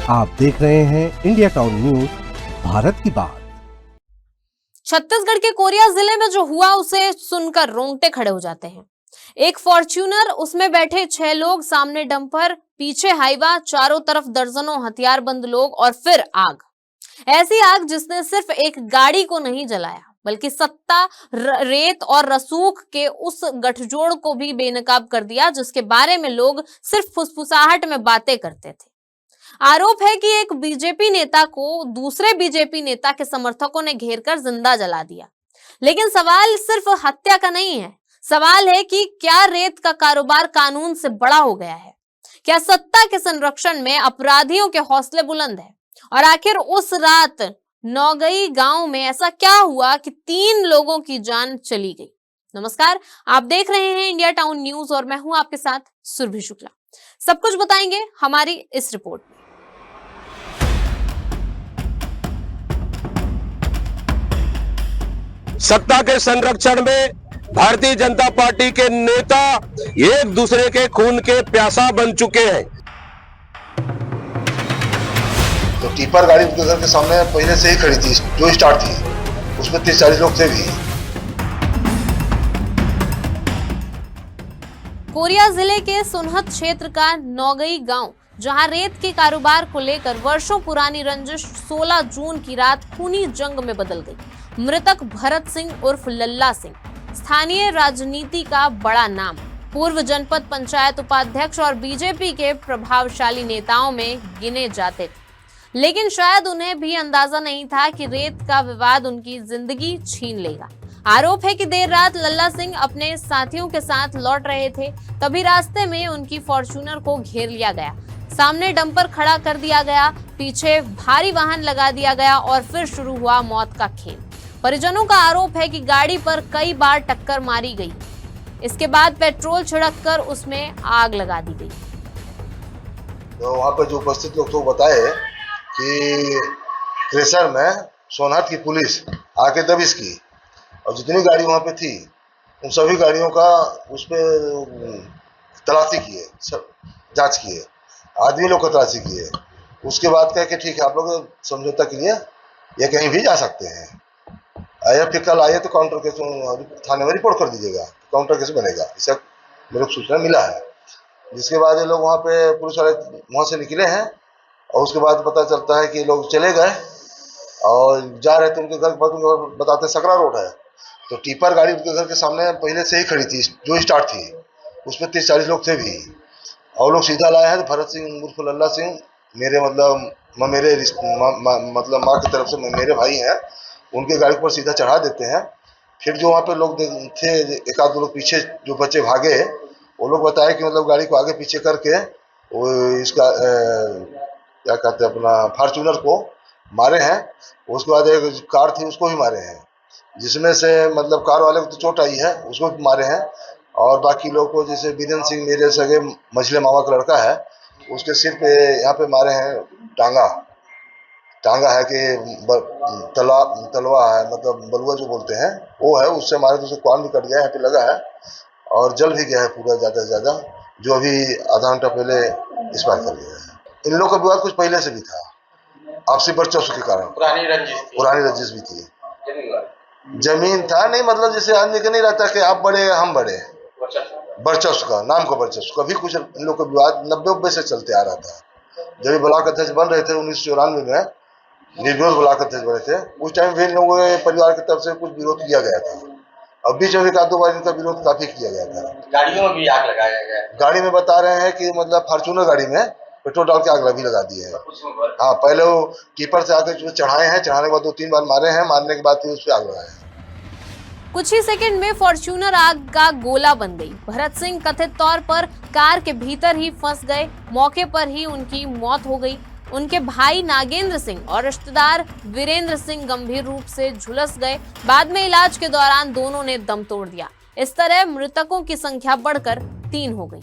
आप देख रहे हैं इंडिया टाउन न्यूज, भारत की बात। छत्तीसगढ़ के कोरिया जिले में जो हुआ उसे सुनकर रोंगटे खड़े हो जाते हैं। एक फॉर्च्यूनर, उसमें बैठे 6 लोग, सामने डंपर, पीछे हाईवा, चारों तरफ दर्जनों हथियारबंद लोग और फिर आग। ऐसी आग जिसने सिर्फ एक गाड़ी को नहीं जलाया बल्कि सत्ता, रेत और रसूख के उस गठजोड़ को भी बेनकाब कर दिया जिसके बारे में लोग सिर्फ फुसफुसाहट में बातें करते थे। आरोप है कि एक बीजेपी नेता को दूसरे बीजेपी नेता के समर्थकों ने घेरकर जिंदा जला दिया। लेकिन सवाल सिर्फ हत्या का नहीं है। सवाल है कि क्या रेत का कारोबार कानून से बड़ा हो गया है? क्या सत्ता के संरक्षण में अपराधियों के हौसले बुलंद है? और आखिर उस रात नौगई गांव में ऐसा क्या हुआ कि 3 लोगों की जान चली गई? नमस्कार, आप देख रहे हैं इंडिया टाउन न्यूज और मैं हूं आपके साथ सुरभि शुक्ला। सब कुछ बताएंगे हमारी इस रिपोर्ट में। सत्ता के संरक्षण में भारतीय जनता पार्टी के नेता एक दूसरे के खून के प्यासा बन चुके हैं। तो टिपर गाड़ी उनके घर के सामने पहले से ही खड़ी थी, जो स्टार्ट थी, उसमें 30-40 लोग थे भी। कोरिया जिले के सोनहत क्षेत्र का नौगई गांव, जहां रेत के कारोबार को लेकर वर्षों पुरानी रंजिश 16 जून की रात खूनी जंग में बदल गई। मृतक भरत सिंह उर्फ लल्ला सिंह स्थानीय राजनीति का बड़ा नाम, पूर्व जनपद पंचायत उपाध्यक्ष और बीजेपी के प्रभावशाली नेताओं में गिने जाते थे। लेकिन शायद उन्हें भी अंदाजा नहीं था कि रेत का विवाद उनकी जिंदगी छीन लेगा। आरोप है कि देर रात लल्ला सिंह अपने साथियों के साथ लौट रहे थे, तभी रास्ते में उनकी फॉर्च्यूनर को घेर लिया गया। सामने डंपर खड़ा कर दिया गया, पीछे भारी वाहन लगा दिया गया और फिर शुरू हुआ मौत का खेल। परिजनों का आरोप है कि गाड़ी पर कई बार टक्कर मारी गई। इसके बाद पेट्रोल छिड़ककर उसमें आग लगा दी गई। तो वहाँ पर जो उपस्थित लोग तो बताए कि क्रेशर में सोनहत की पुलिस आके दबिश की और जितनी गाड़ी वहाँ पे थी उन सभी गाड़ियों का उस पर तलाशी किए, सब जांच किए, आदमी लोग का तलाशी किए। उसके बाद कहे कि ठीक है, आप लोग समझौता के लिए ये कहीं भी जा सकते हैं। आया फिर कल आए तो काउंटर केस थाने में रिपोर्ट कर दीजिएगा, काउंटर केस बनेगा, ऐसा मेरे को सूचना मिला है। जिसके बाद ये लोग वहाँ पे पुलिस वाले वहाँ से निकले हैं और उसके बाद पता चलता है कि लोग चले गए और जा रहे थे उनके घर पर। उनके बताते सकरा रोड है, तो टिपर गाड़ी उनके घर के सामने पहले से ही खड़ी थी, जो स्टार्ट थी, उसमें 30-40 लोग थे भी। और लोग सीधा लाए हैं भरत सिंह उर्फ लल्ला सिंह, मेरे मतलब माँ की तरफ से मेरे भाई हैं, उनके गाड़ी पर सीधा चढ़ा देते हैं। फिर जो वहाँ पे लोग थे, एक आध दो लोग पीछे जो बच्चे भागे, वो लोग बताए कि मतलब गाड़ी को आगे पीछे करके वो इसका क्या कहते हैं अपना फॉर्च्यूनर को मारे हैं। उसके बाद एक कार थी उसको भी मारे हैं, जिसमें से मतलब कार वाले को तो चोट आई है, उसको भी मारे हैं। और बाकी लोग को जैसे बीरेंद्र सिंह मेरे सगे मछली मामा का लड़का है, उसके सिर पे यहाँ पे मारे हैं टांगा है कि तलवा है, मतलब बलुआ जो बोलते हैं वो है, उससे मारे तो उसे कान भी कट गया, यहाँ पे लगा है और जल भी गया है पूरा ज़्यादा से ज़्यादा, जो अभी आधा घंटा पहले एक्सपायर कर गया है। इन लोगों का विवाद कुछ पहले से भी था, आपसी वर्चस्व के कारण, पुरानी रंजिश भी थी। जमीन था नहीं, मतलब जैसे आदमी का नहीं रहता कि आप बड़े हम बड़े, वर्चस्व का, नाम का वर्चस्व। कभी कुछ इन लोग का विवाद 90 से चलते आ रहा था। जब ये ब्लॉक अध्यक्ष बन रहे थे 1994 में, निर्विरोध ब्लॉक अध्यक्ष बने थे, उस टाइम भी इन लोगों के परिवार की तरफ से कुछ विरोध किया गया था। अब बीच में एक आध दो बार इनका विरोध काफी किया गया था। गाड़ियों में भी आग लगाया गया, गाड़ी में बता रहे हैं कि मतलब फॉर्च्यूनर गाड़ी में पेट्रोल डाल के आग भी लगा दी है। हाँ, पहले वो कीपर से आकर जो चढ़ाए हैं, चढ़ाने के बाद 2-3 बार मारे हैं, मारने के बाद फिर उस पर आग लगाए हैं। कुछ ही सेकंड में फॉर्च्यूनर आग का गोला बन गई। भरत सिंह कथित तौर पर कार के भीतर ही फंस गए। मौके पर ही उनकी मौत हो गई। उनके भाई नागेंद्र सिंह और रिश्तेदार वीरेंद्र सिंह गंभीर रूप से झुलस गए। बाद में इलाज के दौरान दोनों ने दम तोड़ दिया। इस तरह मृतकों की संख्या बढ़कर 3 हो गई।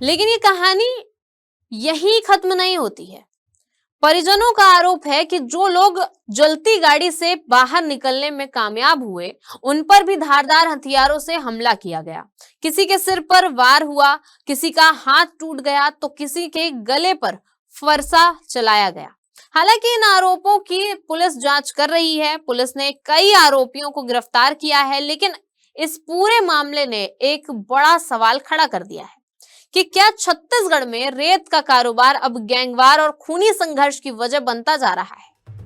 लेकिन ये कहानी यहीं खत्म नहीं होती है। परिजनों का आरोप है कि जो लोग जलती गाड़ी से बाहर निकलने में कामयाब हुए, उन पर भी धारदार हथियारों से हमला किया गया। किसी के सिर पर वार हुआ, किसी का हाथ टूट गया तो किसी के गले पर फरसा चलाया गया। हालांकि इन आरोपों की पुलिस जांच कर रही है। पुलिस ने कई आरोपियों को गिरफ्तार किया है, लेकिन इस पूरे मामले ने एक बड़ा सवाल खड़ा कर दिया है कि क्या छत्तीसगढ़ में रेत का कारोबार अब गैंगवार और खूनी संघर्ष की वजह बनता जा रहा है।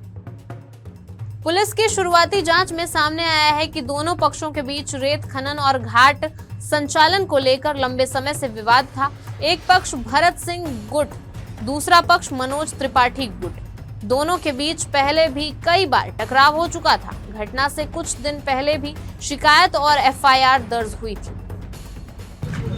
पुलिस की शुरुआती जांच में सामने आया है कि दोनों पक्षों के बीच रेत खनन और घाट संचालन को लेकर लंबे समय से विवाद था। एक पक्ष भरत सिंह गुट, दूसरा पक्ष मनोज त्रिपाठी गुट। दोनों के बीच पहले भी कई बार टकराव हो चुका था। घटना से कुछ दिन पहले भी शिकायत और एफआईआर दर्ज हुई थी।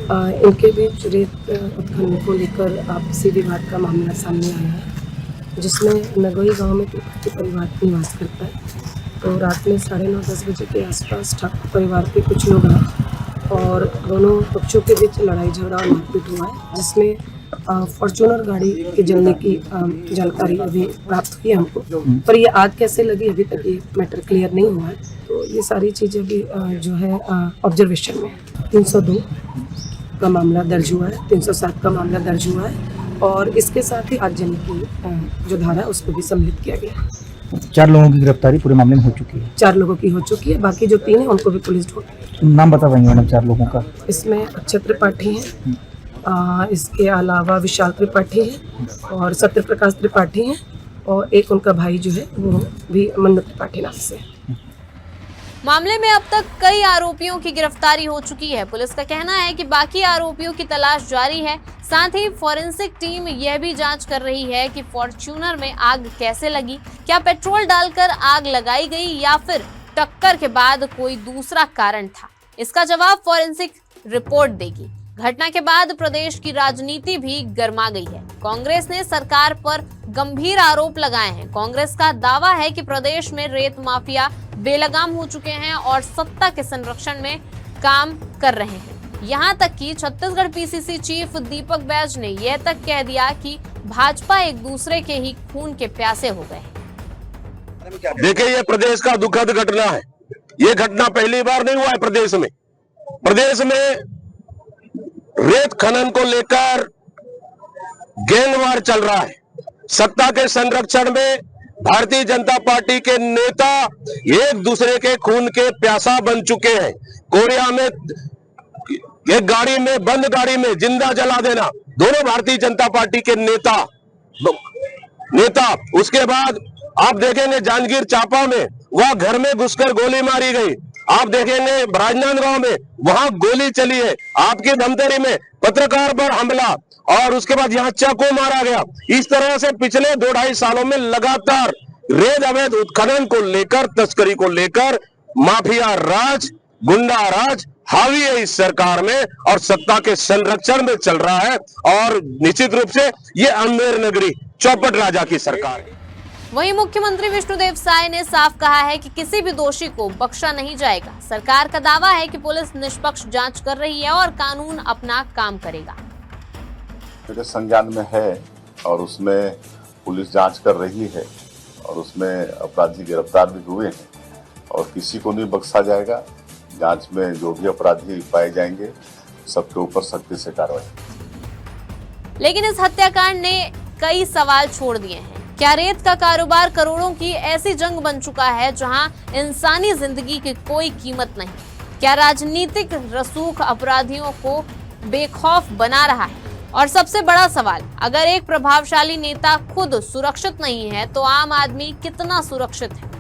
इनके बीच रेत उत्खनन को लेकर आपसी विवाद का मामला सामने आया है, जिसमें नगोई गांव में त्रिपाठी परिवार निवास करता है। तो रात में 9:30-10 बजे के आसपास ठाकुर परिवार के कुछ लोग आए और दोनों पक्षों के बीच लड़ाई झगड़ा और मारपीट हुआ है, जिसमें फॉर्च्यूनर गाड़ी के जलने की जानकारी अभी प्राप्त हुई है हमको, पर ये आग कैसे लगी अभी तक ये मैटर क्लियर नहीं हुआ है। तो ये सारी चीज़ें अभी जो है ऑब्जर्वेशन में 302 का मामला दर्ज हुआ है, 307 का मामला दर्ज हुआ है और इसके साथ ही आगजनी की जो धारा है उसको भी सम्मिलित किया गया। 4 लोगों की गिरफ्तारी पूरे मामले में हो चुकी है। 4 लोगों की हो चुकी है, बाकी जो 3 है उनको भी पुलिस ढूंढ रही है। नाम बता पाएंगे मैडम 4 लोगों का? इसमें अक्षय त्रिपाठी है, इसके अलावा विशाल त्रिपाठी है और सत्य प्रकाश त्रिपाठी है और एक उनका भाई जो है वो भी मन्नू त्रिपाठी नाम से। मामले में अब तक कई आरोपियों की गिरफ्तारी हो चुकी है। पुलिस का कहना है कि बाकी आरोपियों की तलाश जारी है। साथ ही फॉरेंसिक टीम यह भी जांच कर रही है कि फॉर्च्यूनर में आग कैसे लगी। क्या पेट्रोल डालकर आग लगाई गई या फिर टक्कर के बाद कोई दूसरा कारण था? इसका जवाब फॉरेंसिक रिपोर्ट देगी। घटना के बाद प्रदेश की राजनीति भी गर्मा गई है। कांग्रेस ने सरकार पर गंभीर आरोप लगाए हैं। कांग्रेस का दावा है कि प्रदेश में रेत माफिया बेलगाम हो चुके हैं और सत्ता के संरक्षण में काम कर रहे हैं। यहां तक कि छत्तीसगढ़ पीसीसी चीफ दीपक बैज ने यह तक कह दिया कि भाजपा एक दूसरे के ही खून के प्यासे हो गए हैं। देखिए, ये प्रदेश का दुखद घटना है। ये घटना पहली बार नहीं हुआ है प्रदेश में। प्रदेश में रेत खनन को लेकर गैंगवार चल रहा है। सत्ता के संरक्षण में भारतीय जनता पार्टी के नेता एक दूसरे के खून के प्यासा बन चुके हैं। कोरिया में एक गाड़ी में, बंद गाड़ी में जिंदा जला देना, दोनों भारतीय जनता पार्टी के नेता। उसके बाद आप देखेंगे जांजगीर चांपा में वहां घर में घुसकर गोली मारी गई। आप देखेंगे राजनांदगांव में वहां गोली चली है। आपकी धमतरी में पत्रकार पर हमला और उसके बाद यहां चाकू मारा गया। इस तरह से पिछले 2-2.5 सालों में लगातार रेत अवैध उत्खनन को लेकर, तस्करी को लेकर माफिया राज, गुंडा राज हावी है इस सरकार में और सत्ता के संरक्षण में चल रहा है। और निश्चित रूप से ये अंधेर नगरी चौपट राजा की सरकार है। वहीं मुख्यमंत्री विष्णुदेव साय ने साफ कहा है कि किसी भी दोषी को बख्शा नहीं जाएगा। सरकार का दावा है कि पुलिस निष्पक्ष जांच कर रही है और कानून अपना काम करेगा। मेरे संज्ञान में है और उसमें पुलिस जांच कर रही है और उसमें अपराधी गिरफ्तार भी हुए हैं और किसी को नहीं बख्शा जाएगा। जांच में जो भी अपराधी पाए जाएंगे सबके ऊपर सख्ती से कार्रवाई। लेकिन इस हत्याकांड ने कई सवाल छोड़ दिए हैं। क्या रेत का कारोबार करोड़ों की ऐसी जंग बन चुका है जहां इंसानी जिंदगी की कोई कीमत नहीं? क्या राजनीतिक रसूख अपराधियों को बेखौफ बना रहा है? और सबसे बड़ा सवाल, अगर एक प्रभावशाली नेता खुद सुरक्षित नहीं है तो आम आदमी कितना सुरक्षित है?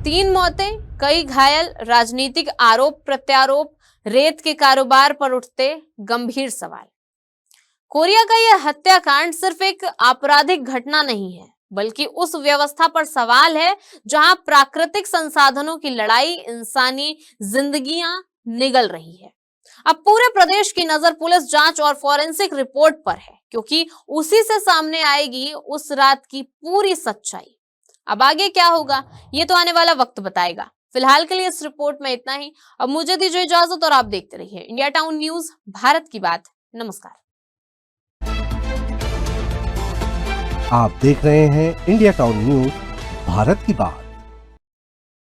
तीन मौतें, कई घायल, राजनीतिक आरोप प्रत्यारोप, रेत के कारोबार पर उठते गंभीर सवाल। कोरिया का यह हत्याकांड सिर्फ एक आपराधिक घटना नहीं है, बल्कि उस व्यवस्था पर सवाल है जहां प्राकृतिक संसाधनों की लड़ाई इंसानी जिंदगियां निगल रही है। अब पूरे प्रदेश की नजर पुलिस जांच और फॉरेंसिक रिपोर्ट पर है, क्योंकि उसी से सामने आएगी उस रात की पूरी सच्चाई। अब आगे क्या होगा ये तो आने वाला वक्त बताएगा। फिलहाल के लिए इस रिपोर्ट में इतना ही। अब मुझे दीजिए इजाजत और आप देखते रहिए इंडिया टाउन न्यूज, भारत की बात। नमस्कार। आप देख रहे हैं इंडिया टाउन न्यूज, भारत की बात।